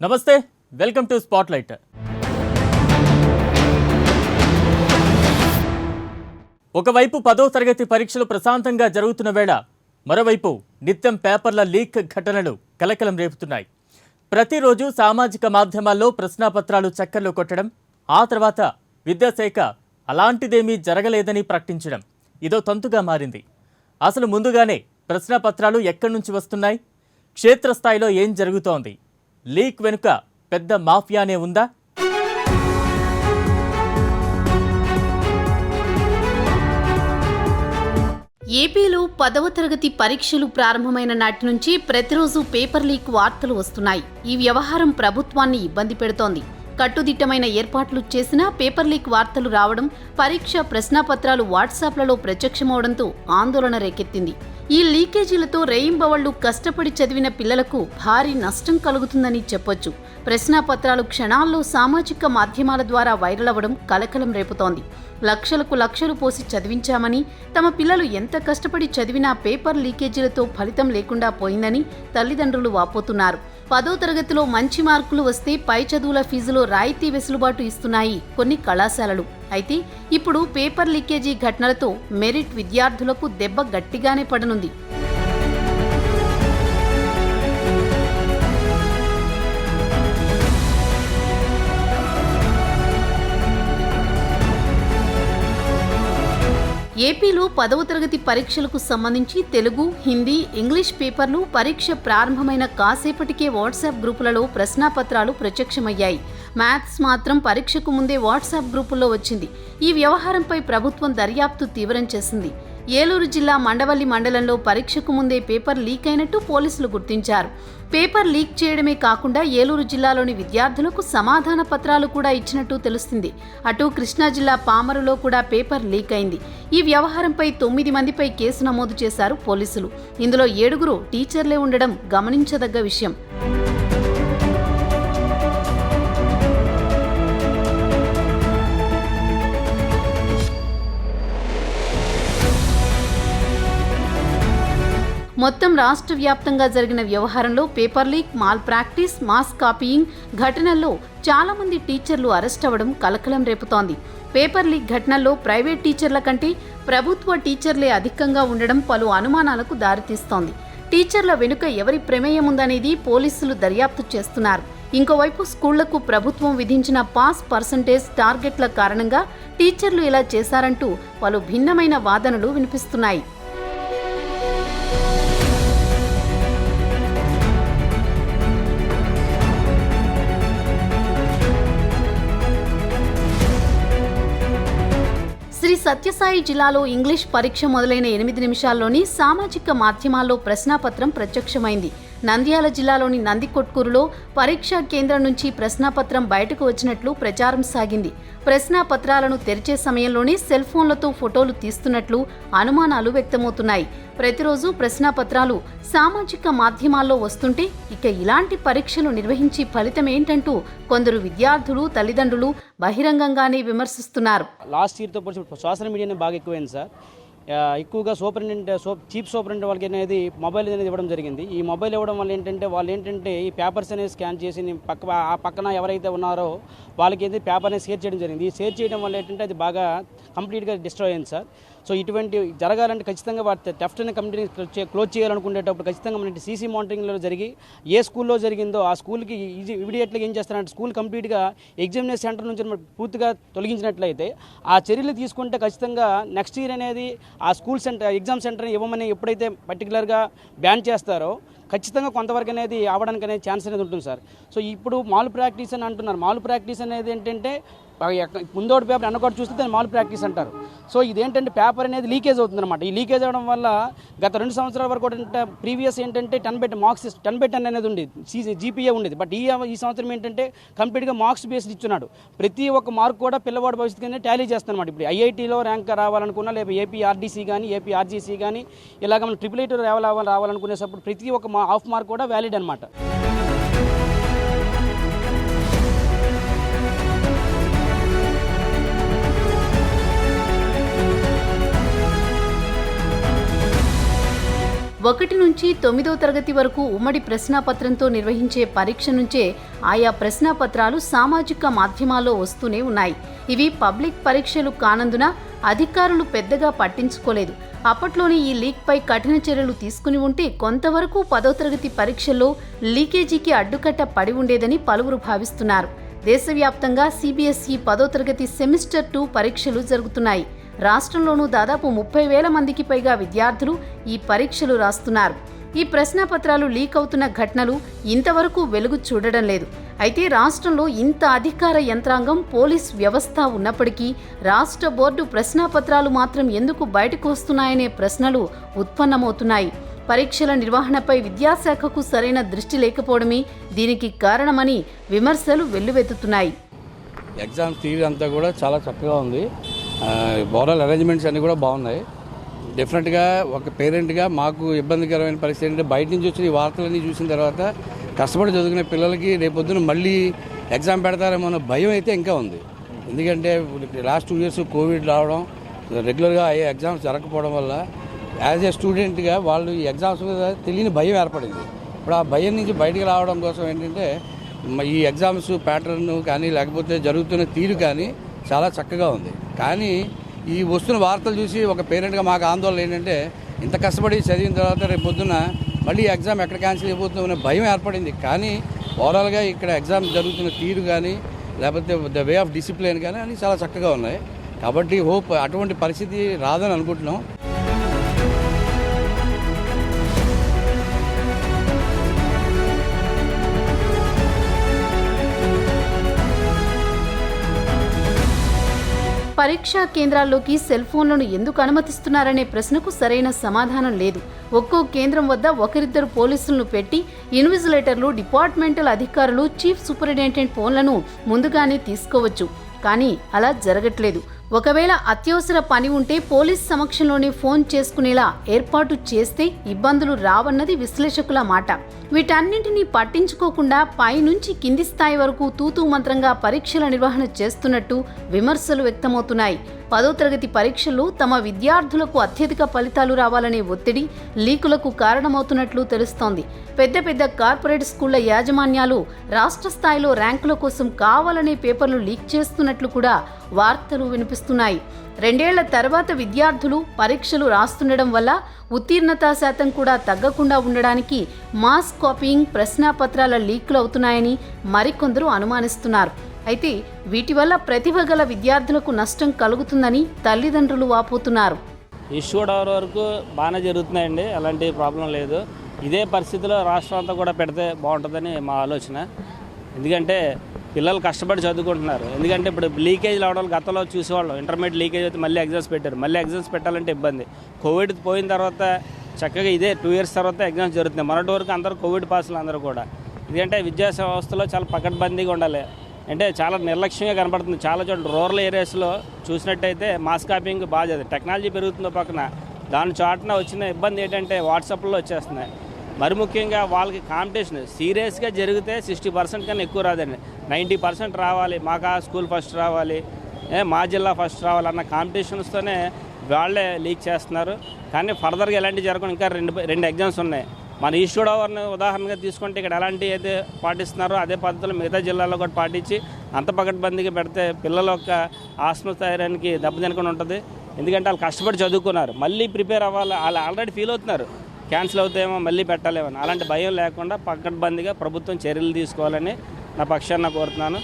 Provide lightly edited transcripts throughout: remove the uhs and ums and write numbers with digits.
నమస్తే, welcome to spotlight. ఒకవైపు 10వ తరగతి పరీక్షలు ప్రశాంతంగా జరుగుతున్న వేళ మరోవైపు నిత్యం పేపర్ల లీక్ ఘటనలు కలకలం రేపుతున్నాయి. ప్రతిరోజు సామాజిక మాధ్యమాల్లో ప్రశ్నాపత్రాలు చక్కర్లు కొట్టడం, ఆ తర్వాత విద్యాశాఖ అలాంటిదేమీ జరగలేదని ప్రకటించడం ఇదో తంతుగా మారింది. అసలు ముందుగానే ప్రశ్నాపత్రాలు ఎక్కడి నుంచి వస్తున్నాయి? క్షేత్రస్థాయిలో ఏం జరుగుతోంది? లీక్ వెనుక పెద్ద మాఫియానే ఉందా? ఏపీలో 10వ తరగతి పరీక్షలు ప్రారంభమైన నాటి నుంచి ప్రతిరోజు పేపర్ లీక్ వార్తలు వస్తున్నాయి. ఈ వ్యవహారం ప్రభుత్వాన్ని ఇబ్బంది పెడుతోంది. కట్టుదిట్టమైన ఏర్పాట్లు చేసినా పేపర్ లీక్ వార్తలు రావడం, పరీక్ష ప్రశ్నాపత్రాలు వాట్సాప్లలో ప్రత్యక్షమవడంతో ఆందోళన రేకెత్తింది. ఈ లీకేజీలతో రేయింబవళ్లు కష్టపడి చదివిన పిల్లలకు భారీ నష్టం కలుగుతుందని చెప్పొచ్చు. ప్రశ్నాపత్రాలు క్షణాల్లో సామాజిక మాధ్యమాల ద్వారా వైరల్ అవ్వడం కలకలం రేపుతోంది. లక్షలకు లక్షలు పోసి చదివించామని, తమ పిల్లలు ఎంత కష్టపడి చదివినా పేపర్ లీకేజీలతో ఫలితం లేకుండా పోయిందని తల్లిదండ్రులు వాపోతున్నారు. 10వ తరగతిలో మంచి మార్కులు వస్తే పై చదువుల ఫీజులో రాయితీ వెసులుబాటు ఇస్తున్నాయి కొన్ని కళాశాలలు. అయితే ఇప్పుడు పేపర్ లీకేజీ ఘటనలతో మెరిట్ విద్యార్థులకు దెబ్బ గట్టిగానే పడనుంది. ఏపీలో 10వ తరగతి పరీక్షలకు సంబంధించి తెలుగు, హిందీ, ఇంగ్లీష్ పేపర్లు పరీక్ష ప్రారంభమైన కాసేపటికే వాట్సాప్ గ్రూపులలో ప్రశ్నాపత్రాలు ప్రత్యక్షమయ్యాయి. మ్యాథ్స్ మాత్రం పరీక్షకు ముందే వాట్సాప్ గ్రూపుల్లో వచ్చింది. ఈ వ్యవహారంపై ప్రభుత్వం దర్యాప్తు తీవ్రం చేసింది. ఏలూరు జిల్లా మండవల్లి మండలంలో పరీక్షకు ముందే పేపర్ లీక్ అయినట్టు పోలీసులు గుర్తించారు. పేపర్ లీక్ చేయడమే కాకుండా ఏలూరు జిల్లాలోని విద్యార్థులకు సమాధాన పత్రాలు కూడా ఇచ్చినట్టు తెలుస్తుంది. అటు కృష్ణా జిల్లా పామరులో కూడా పేపర్ లీక్ అయింది. ఈ వ్యవహారంపై 9 మందిపై కేసు నమోదు చేశారు పోలీసులు. ఇందులో 7 టీచర్లే ఉండడం గమనించదగ్గ విషయం. మొత్తం రాష్ట్ర వ్యాప్తంగా జరిగిన వ్యవహారంలో paper leak, malpractice, mass copying ఘటనల్లో చాలా మంది టీచర్లు అరెస్ట్ అవ్వడం కలకలం రేపుతోంది. పేపర్ లీక్ ఘటనల్లో ప్రైవేట్ టీచర్ల కంటే ప్రభుత్వ టీచర్లే అధికంగా ఉండడం పలు అనుమానాలకు దారితీస్తోంది. టీచర్ల వెనుక ఎవరి ప్రమేయం ఉందనేది పోలీసులు దర్యాప్తు చేస్తున్నారు. ఇంకోవైపు స్కూళ్లకు ప్రభుత్వం విధించిన పాస్ పర్సంటేజ్ టార్గెట్ల కారణంగా టీచర్లు ఇలా చేశారంటూ పలు భిన్నమైన వాదనలు వినిపిస్తున్నాయి. శ్రీ సత్యసాయి జిల్లాలో ఇంగ్లీష్ పరీక్ష మొదలైన 8 నిమిషాల్లోని సామాజిక మాధ్యమాల్లో ప్రశ్నాపత్రం ప్రత్యక్షమైంది. నంద్యాల జిల్లాలోని నందికొట్కూరులో పరీక్షా కేంద్రం నుంచి ప్రశ్నాపత్రం బయటకు వచ్చినట్లు ప్రచారం సాగింది. ప్రశ్నాపత్రాలను తెరిచే సమయంలోనే సెల్ ఫోన్లతో ఫోటోలు తీస్తున్నట్లు అనుమానాలు వ్యక్తమవుతున్నాయి. ప్రతిరోజు ప్రశ్నాపత్రాలు సామాజిక మాధ్యమాల్లో వస్తుంటే ఇక ఇలాంటి పరీక్షలు నిర్వహించి ఫలితం ఏంటంటూ కొందరు విద్యార్థులు, తల్లిదండ్రులు బహిరంగంగానే విమర్శిస్తున్నారు. లాస్ట్ ఇయర్తో పోల్చి సోషల్ మీడియానే బాగా ఎక్కువైంది సార్. ఎక్కువగా చీఫ్ సూపరింటెండెంట్ వాళ్ళకి అనేది మొబైల్ అనేది ఇవ్వడం జరిగింది. ఈ మొబైల్ ఇవ్వడం వల్ల ఏంటంటే ఈ పేపర్స్ అనేది స్కాన్ చేసి ఆ పక్కన ఎవరైతే ఉన్నారో వాళ్ళకి అయితే పేపర్ అనేది షేర్ చేయడం జరిగింది. ఈ షేర్ చేయడం వల్ల ఏంటంటే అది బాగా కంప్లీట్గా డిస్ట్రాయ్ అయింది సార్. సో ఇటువంటి జరగాలంటే ఖచ్చితంగా వాటి టెఫ్ట్ అనే కంపెనీని క్లోజ్ చేయాలనుకునేటప్పుడు ఖచ్చితంగా మన సీసీ మానిటరింగ్లో జరిగి ఏ స్కూల్లో జరిగిందో ఆ స్కూల్కి ఇమీడియట్గా ఏం చేస్తారంటే స్కూల్ కంప్లీట్గా ఎగ్జామినేషన్ సెంటర్ నుంచి పూర్తిగా తొలగించినట్లయితే ఆ చర్యలు తీసుకుంటే ఖచ్చితంగా నెక్స్ట్ ఇయర్ అనేది ఆ స్కూల్ ఎగ్జామ్ సెంటర్ని ఇవ్వమని ఎప్పుడైతే పర్టికులర్గా బ్యాన్ చేస్తారో ఖచ్చితంగా కొంతవరకు అనేది అవ్వడానికి అనేది ఛాన్స్ అనేది ఉంటుంది సార్. సో ఇప్పుడు మాల్ ప్రాక్టీస్ అని అంటున్నారు. మాల్ ప్రాక్టీస్ అనేది ఏంటంటే ముందోటి పేపర్ వెనకోటి చూస్తే దాన్ని మాల్ ప్రాక్టీస్ అంటారు. సో ఇదేంటంటే పేపర్ అనేది లీకేజ్ అవుతుంది అనమాట. ఈ లీకేజ్ అవ్వడం వల్ల గత 2 సంవత్సరాల వరకు ప్రీవియస్ ఏంటంటే 10 బై 10 అనేది ఉండేది, జీపీఏ ఉండేది. బట్ ఈ సంవత్సరం ఏంటంటే కంప్లీట్గా మార్క్స్ బేస్డ్ ఇచ్చున్నాడు. ప్రతి ఒక్క మార్క్ కూడా పిల్లవాడు భవిష్యత్తు టాలీ చేస్తానమాట. ఇప్పుడు ఐఐటీలో ర్యాంక్ రావాలనుకున్నా, లేదా ఏపీ ఆర్డీసీ కానీ, ఏపీ ఆర్జీసీ కానీ, ఇలాగ మనం ట్రిపుల్ రావాలనుకునేటప్పుడు ప్రతి ఒక్క హాఫ్ మార్క్ కూడా వ్యాలిడ్ అనమాట. 1 నుంచి 9వ తరగతి వరకు ఉమ్మడి ప్రశ్నాపత్రంతో నిర్వహించే పరీక్ష నుంచే ఆయా ప్రశ్నాపత్రాలు సామాజిక మాధ్యమాల్లో వస్తూనే ఉన్నాయి. ఇవి పబ్లిక్ పరీక్షలు కానందున అధికారులు పెద్దగా పట్టించుకోలేదు. అప్పట్లోనే ఈ లీక్పై కఠిన చర్యలు తీసుకుని ఉంటే కొంతవరకు 10వ తరగతి పరీక్షల్లో లీకేజీకి అడ్డుకట్ట పడి ఉండేదని పలువురు భావిస్తున్నారు. దేశవ్యాప్తంగా సిబిఎస్ఈ 10వ తరగతి సెమిస్టర్ 2 పరీక్షలు జరుగుతున్నాయి. రాష్ట్రంలోనూ దాదాపు 30,000 మందికి పైగా విద్యార్థులు ఈ పరీక్షలు రాస్తున్నారు. ఈ ప్రశ్నాపత్రాలు లీక్ అవుతున్న ఘటనలు ఇంతవరకు వెలుగు చూడడం లేదు. అయితే రాష్ట్రంలో ఇంత అధికార యంత్రాంగం, పోలీస్ వ్యవస్థ ఉన్నప్పటికీ రాష్ట్ర బోర్డు ప్రశ్నాపత్రాలు మాత్రం ఎందుకు బయటకు వస్తున్నాయనే ప్రశ్నలు ఉత్పన్నమవుతున్నాయి. పరీక్షల నిర్వహణపై విద్యాశాఖకు సరైన దృష్టి లేకపోవడమే దీనికి కారణమని విమర్శలు వెల్లువెత్తుతున్నాయి. ఎగ్జామ్స్ థియరీ అంతా కూడా చాలా చక్కగా ఉంది. ఓవరాల్ అరేంజ్మెంట్స్ అన్నీ కూడా బాగున్నాయి. డెఫినెట్గా ఒక పేరెంట్గా మాకు ఇబ్బందికరమైన పరిస్థితి ఏంటంటే బయట నుంచి వచ్చిన ఈ వార్తలన్నీ చూసిన తర్వాత కష్టపడి చదువుకునే పిల్లలకి రేపొద్దున మళ్ళీ ఎగ్జామ్ పెడతారేమో అన్న భయం అయితే ఇంకా ఉంది. ఎందుకంటే లాస్ట్ 2 years కోవిడ్ రావడం, రెగ్యులర్గా అయ్యే ఎగ్జామ్స్ జరగకపోవడం వల్ల యాజ్ ఏ స్టూడెంట్గా వాళ్ళు ఈ ఎగ్జామ్స్ మీద తెలియని భయం ఏర్పడింది. ఇప్పుడు ఆ భయం నుంచి బయటికి రావడం కోసం ఏంటంటే ఈ ఎగ్జామ్స్ ప్యాటర్న్ కానీ లేకపోతే జరుగుతున్న తీరు కానీ చాలా చక్కగా ఉంది. కానీ ఈ వస్తున్న వార్తలు చూసి ఒక పేరెంట్గా మాకు ఆందోళన ఏంటంటే ఇంత కష్టపడి చదివిన తర్వాత రేపు పొద్దున్న మళ్ళీ ఎగ్జామ్ ఎక్కడ క్యాన్సిల్ అయిపోతుందనే భయం ఏర్పడింది. కానీ ఓవరాల్గా ఇక్కడ ఎగ్జామ్ జరుగుతున్న తీరు కానీ లేకపోతే ద వే ఆఫ్ డిసిప్లిన్ కానీ అన్నీ చాలా చక్కగా ఉన్నాయి. కాబట్టి హోప్ అటువంటి పరిస్థితి రాదని అనుకుంటున్నాం. పరీక్షా కేంద్రాల్లోకి సెల్ ఫోన్లను ఎందుకు అనుమతిస్తున్నారనే ప్రశ్నకు సరైన సమాధానం లేదు. ఒక్కో కేంద్రం వద్ద ఒకరిద్దరు పోలీసులను పెట్టి ఇన్విజిలేటర్లు, డిపార్ట్మెంటల్ అధికారులు, చీఫ్ సూపరింటెండెంట్ ఫోన్లను ముందుగానే తీసుకోవచ్చు. కానీ అలా జరగట్లేదు. ఒకవేళ అత్యవసర పని ఉంటే పోలీస్ సమక్షంలోనే ఫోన్ చేసుకునేలా ఏర్పాటు చేస్తే ఇబ్బందులు రావన్నది విశ్లేషకుల మాట. వీటన్నింటినీ పట్టించుకోకుండా పైనుంచి కింది స్థాయి వరకు తూతూ మంత్రంగా పరీక్షల నిర్వహణ చేస్తున్నట్టు విమర్శలు వ్యక్తమవుతున్నాయి. 10వ తరగతి పరీక్షల్లో తమ విద్యార్థులకు అత్యధిక ఫలితాలు రావాలనే ఒత్తిడి లీకులకు కారణమవుతున్నట్లు తెలుస్తోంది. పెద్ద పెద్ద కార్పొరేట్ స్కూళ్ల యాజమాన్యాలు రాష్ట్ర స్థాయిలో ర్యాంకుల కోసం కావాలనే పేపర్లు లీక్ చేస్తున్నట్లు కూడా వార్తలు వినిపిస్తున్నాయి. 2 ఏళ్ల తర్వాత విద్యార్థులు పరీక్షలు రాస్తుండడం వల్ల ఉత్తీర్ణతా శాతం కూడా తగ్గకుండా ఉండడానికి మాస్ కాపీయింగ్, ప్రశ్నాపత్రాల లీకులు అవుతున్నాయని మరికొందరు అనుమానిస్తున్నారు. అయితే వీటి వల్ల ప్రతిభ గల విద్యార్థులకు నష్టం కలుగుతుందని తల్లిదండ్రులు వాపోతున్నారు. ఇష్యూ అవర్ వరకు బాగానే జరుగుతున్నాయండి, అలాంటి ప్రాబ్లం లేదు. ఇదే పరిస్థితిలో రాష్ట్రం అంతా కూడా పెడితే బాగుంటుందని మా ఆలోచన. ఎందుకంటే పిల్లలు కష్టపడి చదువుకుంటున్నారు. ఎందుకంటే ఇప్పుడు లీకేజ్ అవడం గతంలో చూసేవాళ్ళం. ఇంటర్మీడియట్ లీకేజ్ అయితే మళ్ళీ ఎగ్జామ్స్ పెట్టారు. మళ్ళీ ఎగ్జామ్స్ పెట్టాలంటే ఇబ్బంది. కోవిడ్ పోయిన తర్వాత చక్కగా ఇదే 2 years తర్వాత ఎగ్జామ్స్ జరుగుతున్నాయి. మొన్నటి వరకు అందరూ కోవిడ్ పాసులు అందరూ కూడా. ఎందుకంటే విద్యా వ్యవస్థలో చాలా పకడ్బందీగా ఉండాలి. అంటే చాలా నిర్లక్ష్యంగా కనపడుతుంది. చాలా చోట్ల రూరల్ ఏరియాస్లో చూసినట్టయితే మాస్ కాపింగ్ బాగా చదివి టెక్నాలజీ పెరుగుతుందో పక్కన దాని చాటున వచ్చిన ఇబ్బంది ఏంటంటే వాట్సాప్లో వచ్చేస్తున్నాయి. మరి ముఖ్యంగా వాళ్ళకి కాంపిటీషన్ సీరియస్గా జరిగితే 60% కన్నా ఎక్కువ రాదండి. 90% రావాలి, మాకు స్కూల్ ఫస్ట్ రావాలి, మా జిల్లా ఫస్ట్ రావాలి అన్న కాంపిటీషన్స్తోనే వాళ్ళే లీక్ చేస్తున్నారు. కానీ ఫర్దర్గా ఎలాంటి జరగకుండా ఇంకా రెండు ఎగ్జామ్స్ ఉన్నాయి. మన ఈస్టూడ్ అవర్ని ఉదాహరణగా తీసుకుంటే ఇక్కడ ఎలాంటి అయితే పాటిస్తున్నారో అదే పద్ధతిలో మిగతా జిల్లాల్లో కూడా పాటించి అంత పకడ్బందీగా పెడితే పిల్లల యొక్క ఆత్మస్థైర్యానికి దెబ్బతినకుండా ఉంటుంది. ఎందుకంటే వాళ్ళు కష్టపడి చదువుకున్నారు, మళ్ళీ ప్రిపేర్ అవ్వాలి. వాళ్ళు ఆల్రెడీ ఫీల్ అవుతున్నారు క్యాన్సిల్ అవుతాయేమో, మళ్ళీ పెట్టలేమని. అలాంటి భయం లేకుండా పకడ్బందీగా ప్రభుత్వం చర్యలు తీసుకోవాలని నా పక్షాన కోరుతున్నాను.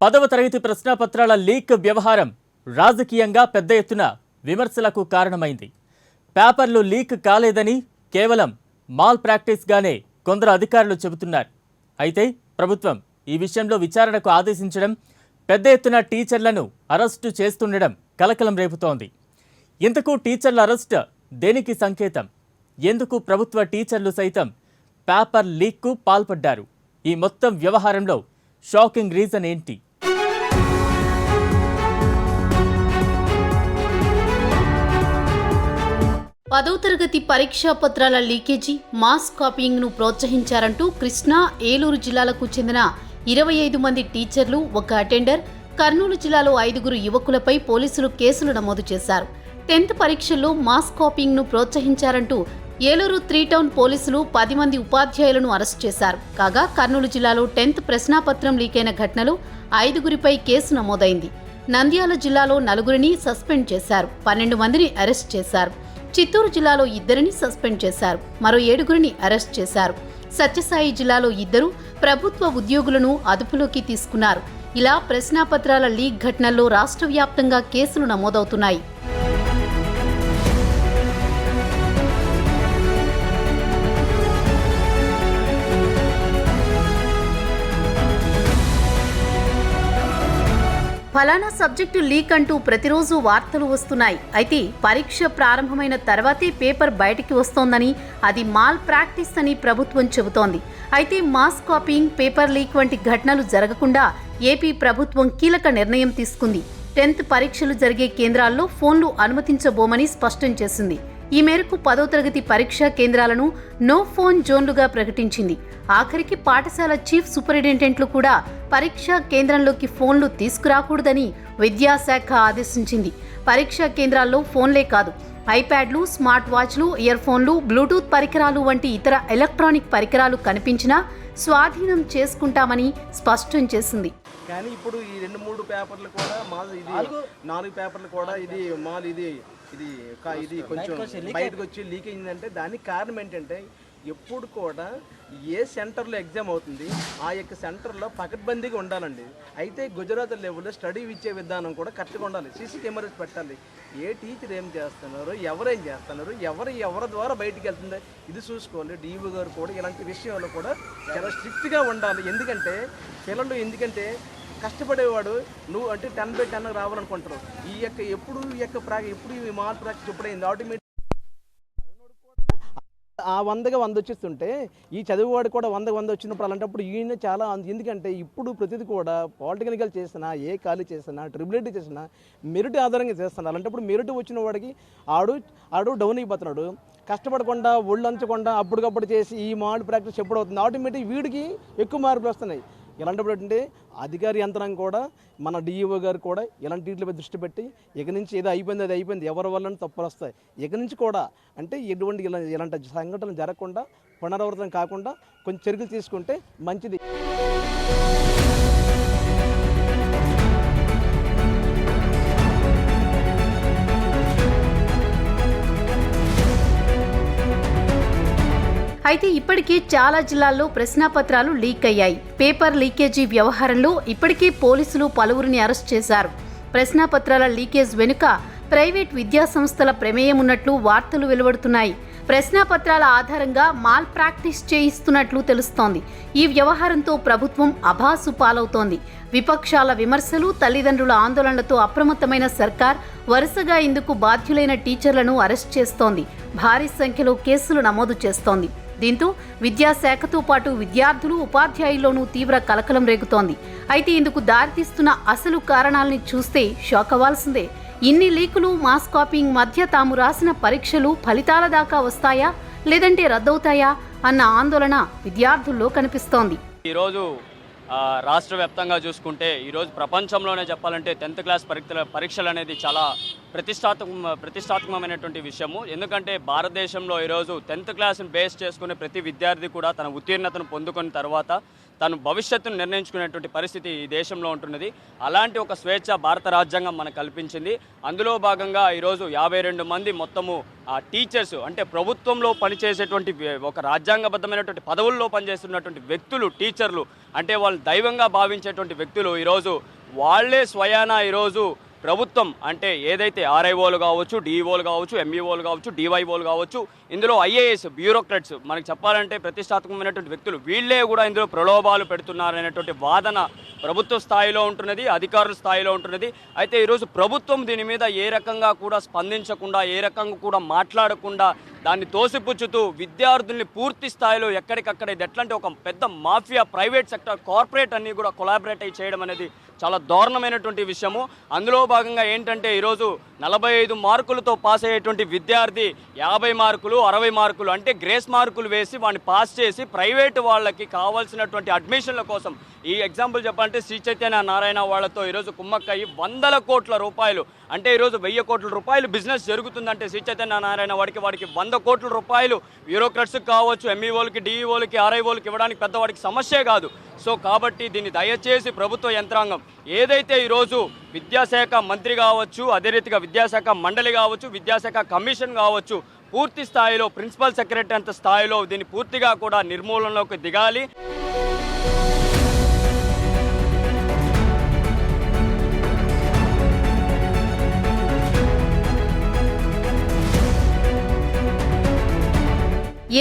పదవ తరగతి ప్రశ్నాపత్రాల లీక్ వ్యవహారం రాజకీయంగా పెద్ద ఎత్తున విమర్శలకు కారణమైంది. పేపర్లు లీక్ కాలేదని కేవలం మాల్ ప్రాక్టీస్గానే కొందరు అధికారులు చెబుతున్నారు. అయితే ప్రభుత్వం ఈ విషయంలో విచారణకు ఆదేశించడం, పెద్ద ఎత్తున టీచర్లను అరెస్టు చేస్తుండడం కలకలం రేపుతోంది. ఇంతకు టీచర్ల అరెస్ట్ దేనికి సంకేతం? ఎందుకు ప్రభుత్వ టీచర్లు సైతం పేపర్ లీక్కు పాల్పడ్డారు? ఈ మొత్తం వ్యవహారంలో షాకింగ్ రీజన్ ఏంటి? పదవ తరగతి పరీక్షా పత్రాల లీకేజీ, మాస్ కాపీయింగ్ను ప్రోత్సహించారంటూ కృష్ణా, ఏలూరు జిల్లాలకు చెందిన 25 మంది టీచర్లు, ఒక అటెండర్, కర్నూలు జిల్లాలో 5 యువకులపై పోలీసులు కేసులు నమోదు చేశారు. 10th పరీక్షల్లో మాస్ కాపింగ్ను ప్రోత్సహించారంటూ ఏలూరు 3 టౌన్ పోలీసులు 10 మంది ఉపాధ్యాయులను అరెస్ట్ చేశారు. కాగా కర్నూలు జిల్లాలో 10th ప్రశ్నాపత్రం లీకైన ఘటనలో 5 కేసు నమోదైంది. నంద్యాల జిల్లాలో 4 సస్పెండ్ చేశారు. 12 మందిని అరెస్ట్ చేశారు. చిత్తూరు జిల్లాలో 2 సస్పెండ్ చేశారు. మరో 7 అరెస్ట్ చేశారు. సత్యసాయి జిల్లాలో 2 ప్రభుత్వ ఉద్యోగులను అదుపులోకి తీసుకున్నారు. ఇలా ప్రశ్నాపత్రాల లీక్ ఘటనల్లో రాష్ట్ర వ్యాప్తంగా కేసులు నమోదవుతున్నాయి. ఫలానా సబ్జెక్టు లీక్ అంటూ ప్రతిరోజు వార్తలు వస్తున్నాయి. అయితే పరీక్ష ప్రారంభమైన తర్వాతే పేపర్ బయటికి వస్తోందని, అది మాల్ ప్రాక్టీస్ అని ప్రభుత్వం చెబుతోంది. అయితే మాస్ కాపీయింగ్, పేపర్ లీక్ వంటి ఘటనలు జరగకుండా ఏపీ ప్రభుత్వం కీలక నిర్ణయం తీసుకుంది. 10th పరీక్షలు జరిగే కేంద్రాల్లో ఫోన్లు అనుమతించబోమని స్పష్టం చేసింది. ఈ మేరకు 10వ తరగతి పరీక్షా కేంద్రాలను నో ఫోన్ జోన్లుగా ప్రకటించింది. ఆఖరికి పాఠశాల చీఫ్ సూపరింటెండెంట్లు కూడా పరీక్షా కేంద్రంలోకి ఫోన్లు తీసుకురాకూడదని విద్యాశాఖ ఆదేశించింది. పరీక్షా కేంద్రాల్లో ఫోన్లే కాదు, ఐప్యాడ్లు, స్మార్ట్ వాచ్లు, ఇయర్ ఫోన్లు, బ్లూటూత్ పరికరాలు వంటి ఇతర ఎలక్ట్రానిక్ పరికరాలు కనిపించినా స్వాధీనం చేసుకుంటామని స్పష్టం చేసింది. కానీ ఇప్పుడు ఈ 2-3 పేపర్లు కూడా ఇది 4 పేపర్లు కూడా ఇది కొంచెం బయటకు వచ్చి లీక్ అయిందంటే దానికి కారణం ఏంటంటే ఎప్పుడు కూడా ఏ సెంటర్లో ఎగ్జామ్ అవుతుంది ఆ యొక్క సెంటర్లో పకడ్బందీగా ఉండాలండి. అయితే గుజరాత్ లెవెల్లో స్టడీ ఇచ్చే విధానం కూడా కరెక్ట్గా ఉండాలి. సీసీ కెమెరాస్ పెట్టాలి. ఏ టీచర్ ఏం చేస్తున్నారు, ఎవరేం చేస్తున్నారు, ఎవరి ద్వారా బయటికి వెళ్తుందో ఇది చూసుకోవాలి. డిఓ గారు కూడా ఇలాంటి విషయంలో కూడా చాలా స్ట్రిక్ట్గా ఉండాలి. ఎందుకంటే కష్టపడేవాడు నువ్వు అంటే 10/10 రావాలనుకుంటారు. ఎప్పుడు ఈ మాల్ ప్రాక్టీస్ ఎప్పుడైంది ఆటోమేటిక్ ఆ 100గా 100 వచ్చేస్తుంటే ఈ చదువువాడు కూడా 100 వచ్చినప్పుడు అలాంటప్పుడు ఈయన చాలా ఎందుకంటే ఇప్పుడు ప్రతిదీ కూడా పాలిటెక్నికల్ చేసినా, ఏ కాలేజ్ చేసినా, ట్రిపుల్ చేసినా మెరిట్ ఆధారంగా చేస్తున్నారు. అలాంటప్పుడు మెరిట్ వచ్చిన వాడికి ఆడు డౌన్ అయిపోతున్నాడు. కష్టపడకుండా ఒళ్ళు అంచకుండా అప్పటికప్పుడు చేసి ఈ మాల్ ప్రాక్టీస్ ఎప్పుడు అవుతుంది ఆటోమేటిక్ వీడికి ఎక్కువ మార్కులు వస్తున్నాయి. ఇలాంటప్పుడు అంటే అధికారి యంత్రాంగం కూడా మన డిఈఓ గారు కూడా ఇలాంటి వీటిపై దృష్టి పెట్టి ఇక నుంచి ఏదో అయిపోయింది ఎవరి వల్ల తప్పులు వస్తాయి. ఇక నుంచి కూడా అంటే ఇలాంటి సంఘటనలు జరగకుండా పునరావృతం కాకుండా కొంచెం చర్యలు తీసుకుంటే మంచిది. అయితే ఇప్పటికే చాలా జిల్లాల్లో ప్రశ్నాపత్రాలు లీక్ అయ్యాయి. పేపర్ లీకేజీ వ్యవహారంలో ఇప్పటికే పోలీసులు పలువురిని అరెస్ట్ చేశారు. ప్రశ్నాపత్రాల లీకేజ్ వెనుక ప్రైవేట్ విద్యా సంస్థల ప్రమేయం ఉన్నట్లు వార్తలు వెలువడుతున్నాయి. ప్రశ్నాపత్రాల ఆధారంగా మాల్ ప్రాక్టీస్ చేయిస్తున్నట్లు తెలుస్తోంది. ఈ వ్యవహారంతో ప్రభుత్వం అభాసు పాలవుతోంది. విపక్షాల విమర్శలు, తల్లిదండ్రుల ఆందోళనలతో అప్రమత్తమైన సర్కార్ వరుసగా ఇందుకు బాధ్యులైన టీచర్లను అరెస్ట్ చేస్తోంది. భారీ సంఖ్యలో కేసులు నమోదు చేస్తోంది. దీంతో విద్యాశాఖతో పాటు విద్యార్థులు, ఉపాధ్యాయుల్లోనూ తీవ్ర కలకలం రేగుతోంది. అయితే ఇందుకు దారితీస్తున్న అసలు కారణాలని చూస్తే షాక్ అవ్వాల్సిందే. ఇన్ని లీకులు, మాస్ కాపీయింగ్ మధ్య తాము రాసిన పరీక్షలు ఫలితాల దాకా వస్తాయా లేదంటే రద్దవుతాయా అన్న ఆందోళన విద్యార్థుల్లో కనిపిస్తోంది. ఈరోజు రాష్ట్ర వ్యాప్తంగా చూసుకుంటే ఈరోజు ప్రపంచంలోనే చెప్పాలంటే 10th క్లాస్ పరీక్షలు అనేది చాలా ప్రతిష్టాత్మకమైనటువంటి విషయము. ఎందుకంటే భారతదేశంలో ఈరోజు 10th క్లాస్ని బేస్ చేసుకునే ప్రతి విద్యార్థి కూడా తన ఉత్తీర్ణతను పొందుకున్న తర్వాత తను భవిష్యత్తును నిర్ణయించుకునేటువంటి పరిస్థితి ఈ దేశంలో ఉంటున్నది. అలాంటి ఒక స్వేచ్ఛ భారత రాజ్యాంగం మనకు కల్పించింది. అందులో భాగంగా ఈరోజు 52 మంది మొత్తము టీచర్స్ అంటే ప్రభుత్వంలో పనిచేసేటువంటి ఒక రాజ్యాంగబద్ధమైనటువంటి పదవుల్లో పనిచేస్తున్నటువంటి వ్యక్తులు, టీచర్లు అంటే వాళ్ళు దైవంగా భావించేటువంటి వ్యక్తులు ఈరోజు వాళ్లే స్వయానా ఈరోజు ప్రభుత్వం అంటే ఏదైతే ఆర్ఐఓలు కావచ్చు, డిఈఓలు కావచ్చు, ఎంఈఓలు కావచ్చు, డివైఓలు కావచ్చు, ఇందులో ఐఏఎస్ బ్యూరోక్రాట్స్ మనకు చెప్పాలంటే ప్రతిష్టాత్మకమైనటువంటి వ్యక్తులు వీళ్ళే కూడా ఇందులో ప్రలోభాలు పెడుతున్నారనేటువంటి వాదన ప్రభుత్వ స్థాయిలో ఉంటున్నది, అధికారుల స్థాయిలో ఉంటున్నది. అయితే ఈరోజు ప్రభుత్వం దీని మీద ఏ రకంగా కూడా స్పందించకుండా, ఏ రకంగా కూడా మాట్లాడకుండా దాన్ని తోసిపుచ్చుతూ విద్యార్థుల్ని పూర్తి స్థాయిలో ఎక్కడికక్కడ ఇది ఎట్లాంటి ఒక పెద్ద మాఫియా, ప్రైవేట్ సెక్టర్, కార్పొరేట్ అన్ని కూడా కొలాబరేట్ అయి చేయడం అనేది చాలా దారుణమైనటువంటి విషయము. అందులో భాగంగా ఏంటంటే ఈరోజు 45 మార్కులతో పాస్ అయ్యేటువంటి విద్యార్థి 50 మార్కులు, 60 మార్కులు అంటే గ్రేస్ మార్కులు వేసి వాడిని పాస్ చేసి ప్రైవేటు వాళ్ళకి కావాల్సినటువంటి అడ్మిషన్ల కోసం ఈ ఎగ్జాంపుల్ చెప్పాలంటే అంటే శ్రీ చైతన్య నారాయణ వాళ్ళతో ఈరోజు కుమ్మక్కయ్యి వందల కోట్ల రూపాయలు, అంటే ఈరోజు 1000 కోట్ల రూపాయలు బిజినెస్ జరుగుతుందంటే శ్రీ చైతన్య నారాయణ వాడికి 100 కోట్ల రూపాయలు బ్యూరోక్రాట్స్కి కావచ్చు, ఎంఈఓలకి, డిఈఓలకి, ఆర్ఐఓలకి ఇవ్వడానికి పెద్దవాడికి సమస్యే కాదు. సో కాబట్టి దీన్ని దయచేసి ప్రభుత్వ యంత్రాంగం ఏదైతే ఈరోజు విద్యాశాఖ మంత్రి కావచ్చు, అదే రీతిగా విద్యాశాఖ మండలి కావచ్చు, విద్యాశాఖ కమిషన్ కావచ్చు, పూర్తి స్థాయిలో ప్రిన్సిపల్ సెక్రటరీ అంత స్థాయిలో దీన్ని పూర్తిగా కూడా నిర్మూలనలోకి దిగాలి.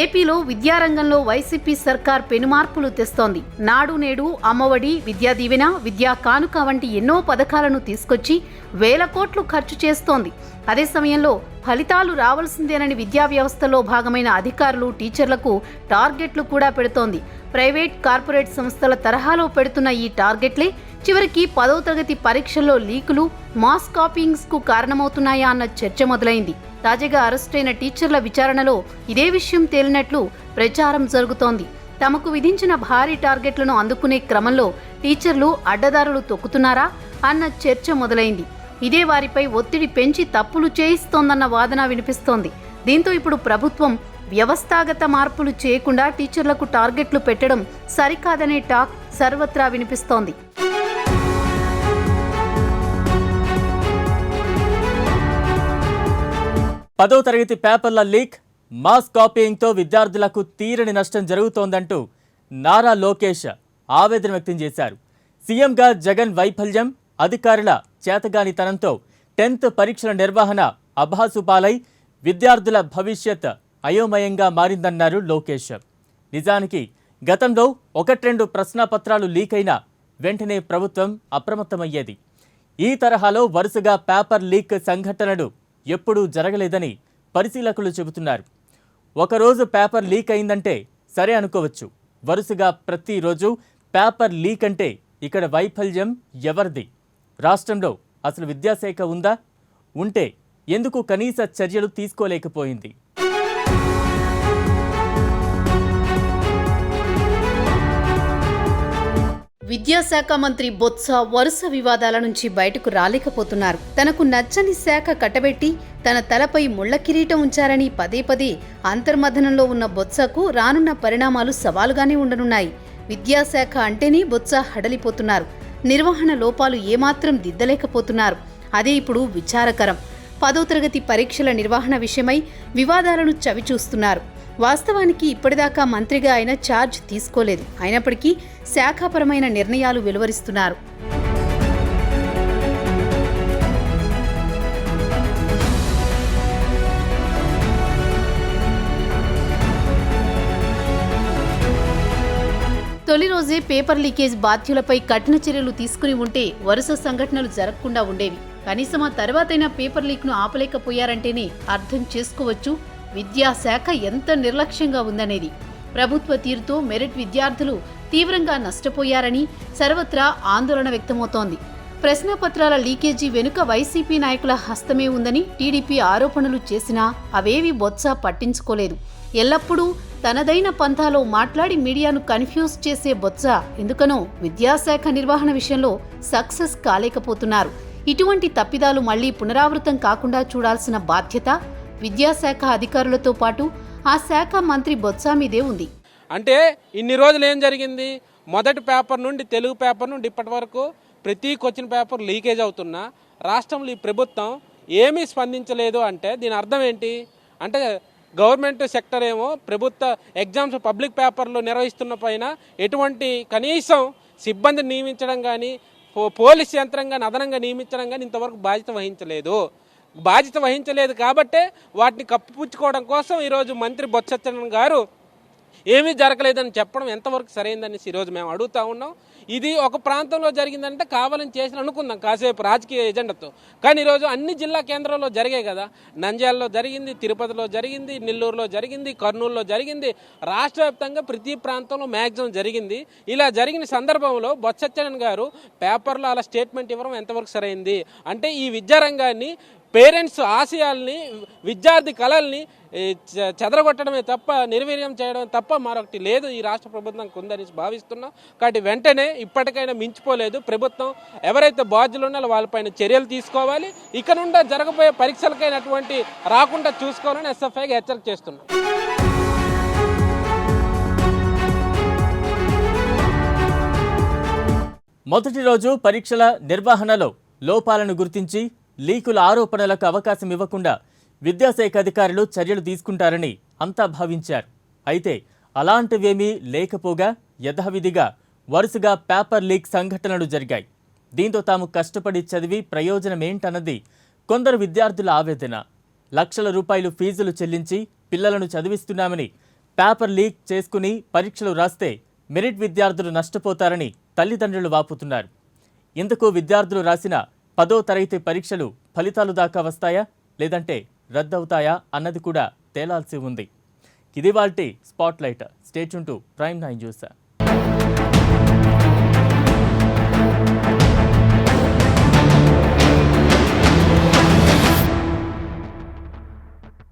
ఏపీలో విద్యారంగంలో వైసీపీ సర్కార్ పెనుమార్పులు తెస్తోంది. నాడు నేడు, అమ్మఒడి, విద్యా దీవెన, విద్యా కానుక వంటి ఎన్నో పథకాలను తీసుకొచ్చి వేల కోట్లు ఖర్చు చేస్తోంది. అదే సమయంలో ఫలితాలు రావాల్సిందేనని విద్యా వ్యవస్థలో భాగమైన అధికారులు, టీచర్లకు టార్గెట్లు కూడా పెడుతోంది. ప్రైవేట్, కార్పొరేట్ సంస్థల తరహాలో పెడుతున్న ఈ టార్గెట్లే చివరికి 10వ తరగతి పరీక్షల్లో లీకులు, మాస్ కాపీయింగ్స్కు కారణమవుతున్నాయా అన్న చర్చ మొదలైంది. తాజాగా అరెస్టైన టీచర్ల విచారణలో ఇదే విషయం తేలినట్లు ప్రచారం జరుగుతోంది. తమకు విధించిన భారీ టార్గెట్లను అందుకునే క్రమంలో టీచర్లు అడ్డదారులు తొక్కుతున్నారా అన్న చర్చ మొదలైంది. ఇదే వారిపై ఒత్తిడి పెంచి తప్పులు చేయిస్తోందన్న వాదన వినిపిస్తోంది. దీంతో ఇప్పుడు ప్రభుత్వం వ్యవస్థాగత మార్పులు చేయకుండా టీచర్లకు టార్గెట్లు పెట్టడం సరికాదనే టాక్ సర్వత్రా వినిపిస్తోంది. పదో తరగతి పేపర్ల లీక్, మాస్ కాపీయింగ్తో విద్యార్థులకు తీరని నష్టం జరుగుతోందంటూ నారా లోకేష్ ఆవేదన వ్యక్తం చేశారు. సీఎంగా జగన్ వైఫల్యం, అధికారుల చేతగానితనంతో 10th పరీక్షల నిర్వహణ అభాసుపాలై విద్యార్థుల భవిష్యత్ అయోమయంగా మారిందన్నారు లోకేష్. నిజానికి గతంలో 1-2 ప్రశ్నాపత్రాలు లీక్ అయినా వెంటనే ప్రభుత్వం అప్రమత్తమయ్యేది. ఈ తరహాలో వరుసగా పేపర్ లీక్ సంఘటనలు ఎప్పుడూ జరగలేదని పరిశీలకులు చెబుతున్నారు. ఒకరోజు పేపర్ లీక్ అయిందంటే సరే అనుకోవచ్చు. వరుసగా ప్రతిరోజు పేపర్ లీక్ అంటే ఇక్కడ వైఫల్యం ఎవరిది? రాష్ట్రంలో అసలు విద్యాశాఖ ఉందా? ఉంటే ఎందుకు కనీస చర్యలు తీసుకోలేకపోయింది? విద్యాశాఖ మంత్రి బొత్స వరుస వివాదాల నుంచి బయటకు రాలేకపోతున్నారు. తనకు నచ్చని శాఖ కట్టబెట్టి తన తలపై ముళ్ల కిరీటం ఉంచారని పదే పదే అంతర్మథనంలో ఉన్న బొత్సకు రానున్న పరిణామాలు సవాలుగానే ఉండనున్నాయి. విద్యాశాఖ అంటేనే బొత్స హడలిపోతున్నారు. నిర్వహణ లోపాలు ఏమాత్రం దిద్దలేకపోతున్నారు. అదే ఇప్పుడు విచారకరం. 10వ తరగతి పరీక్షల నిర్వహణ విషయమై వివాదాలను చవిచూస్తున్నారు. వాస్తవానికి ఇప్పటిదాకా మంత్రిగా ఆయన ఛార్జ్ తీసుకోలేదు. అయినప్పటికీ శాఖాపరమైన నిర్ణయాలు వెలువరిస్తున్నారు. తొలి రోజే పేపర్ లీకేజ్ బాధ్యులపై కఠిన చర్యలు తీసుకుని ఉంటే వరుస సంఘటనలు జరగకుండా ఉండేవి. కనీసం ఆ తర్వాతైనా పేపర్ లీక్ను ఆపలేకపోయారంటేనే అర్థం చేసుకోవచ్చు విద్యాశాఖ ఎంత నిర్లక్ష్యంగా ఉందనేది. ప్రభుత్వ తీరుతో మెరిట్ విద్యార్థులు తీవ్రంగా నష్టపోయారని సర్వత్రా ఆందోళన వ్యక్తమవుతోంది. ప్రశ్నపత్రాల లీకేజీ వెనుక వైసీపీ నాయకుల హస్తమే ఉందని టీడీపీ ఆరోపణలు చేసినా అవేవి బొత్స పట్టించుకోలేదు. ఎల్లప్పుడూ తనదైన పంథాలో మాట్లాడి మీడియాను కన్ఫ్యూజ్ చేసే బొత్స ఎందుకనో విద్యాశాఖ నిర్వహణ విషయంలో సక్సెస్ కాలేకపోతున్నారు. ఇటువంటి తప్పిదాలు మళ్లీ పునరావృతం కాకుండా చూడాల్సిన బాధ్యత విద్యాశాఖ అధికారులతో పాటు ఆ శాఖ మంత్రి బొత్స మీదే ఉంది. అంటే ఇన్ని రోజులు ఏం జరిగింది? మొదటి పేపర్ నుండి, తెలుగు పేపర్ నుండి ఇప్పటి వరకు ప్రతి క్వశ్చన్ పేపర్ లీకేజ్ అవుతున్నా రాష్ట్రంలో ఈ ప్రభుత్వం ఏమీ స్పందించలేదు. అంటే దీని అర్థం ఏంటి? అంటే గవర్నమెంట్ సెక్టర్ ఏమో ప్రభుత్వ ఎగ్జామ్స్ పబ్లిక్ పేపర్లు నిర్వహిస్తున్న పైన ఎటువంటి కనీసం సిబ్బందిని నియమించడం కానీ, పోలీస్ యంత్రాంగాన్ని అదనంగా నియమించడం కానీ ఇంతవరకు బాధ్యత వహించలేదు కాబట్టే వాటిని కప్పిపుచ్చుకోవడం కోసం ఈరోజు మంత్రి బొత్స సత్యనారాయణ గారు ఏమీ జరగలేదని చెప్పడం ఎంతవరకు సరైందనేసి ఈరోజు మేము అడుగుతా ఉన్నాం. ఇది ఒక ప్రాంతంలో జరిగిందంటే కావాలని చేసిన అనుకుందాం కాసేపు రాజకీయ ఎజెండాతో. కానీ ఈరోజు అన్ని జిల్లా కేంద్రాల్లో జరిగాయి కదా. నంద్యాలలో జరిగింది, తిరుపతిలో జరిగింది, నెల్లూరులో జరిగింది, కర్నూలులో జరిగింది, రాష్ట్ర వ్యాప్తంగా ప్రతి ప్రాంతంలో మ్యాక్సిమం జరిగింది. ఇలా జరిగిన సందర్భంలో బొత్స సత్యనారాయణ గారు పేపర్లో అలా స్టేట్మెంట్ ఇవ్వడం ఎంతవరకు సరైంది? అంటే ఈ విద్యారంగాన్ని, పేరెంట్స్ ఆశయాల్ని, విద్యార్థి కళల్ని చెదరగొట్టడమే తప్ప, నిర్వీర్యం చేయడం తప్ప మరొకటి లేదు ఈ రాష్ట్ర ప్రభుత్వంకి ఉందని భావిస్తున్నాం. కాబట్టి వెంటనే ఇప్పటికైనా మించిపోలేదు ప్రభుత్వం. ఎవరైతే బాధ్యులు ఉన్నారో వాళ్ళపైన చర్యలు తీసుకోవాలి. ఇక నుండి జరగబోయే పరీక్షలకైనటువంటి రాకుండా చూసుకోవాలని ఎస్ఎఫ్ఐకి హెచ్చరిక చేస్తున్నాం. మొదటి రోజు పరీక్షల నిర్వహణలో లోపాలను గుర్తించి లీకుల ఆరోపణలకు అవకాశం ఇవ్వకుండా విద్యాశాఖ అధికారులు చర్యలు తీసుకుంటారని అంతా భావించారు. అయితే అలాంటివేమీ లేకపోగా యథావిధిగా వరుసగా పేపర్ లీక్ సంఘటనలు జరిగాయి. దీంతో తాము కష్టపడి చదివి ప్రయోజనమేంటన్నది కొందరు విద్యార్థుల ఆవేదన. లక్షల రూపాయలు ఫీజులు చెల్లించి పిల్లలను చదివిస్తున్నామని పేపర్ లీక్ చేసుకుని పరీక్షలు రాస్తే మెరిట్ విద్యార్థులు నష్టపోతారని తల్లిదండ్రులు వాపుతున్నారు. ఇందుకు విద్యార్థులు రాసిన 10వ తరగతి పరీక్షలు ఫలితాలు దాకా వస్తాయా లేదంటే రద్దవుతాయా అన్నది కూడా తేలాల్సి ఉంది. ఇది వాల్టి spotlight. Stay tune to prime 9 news.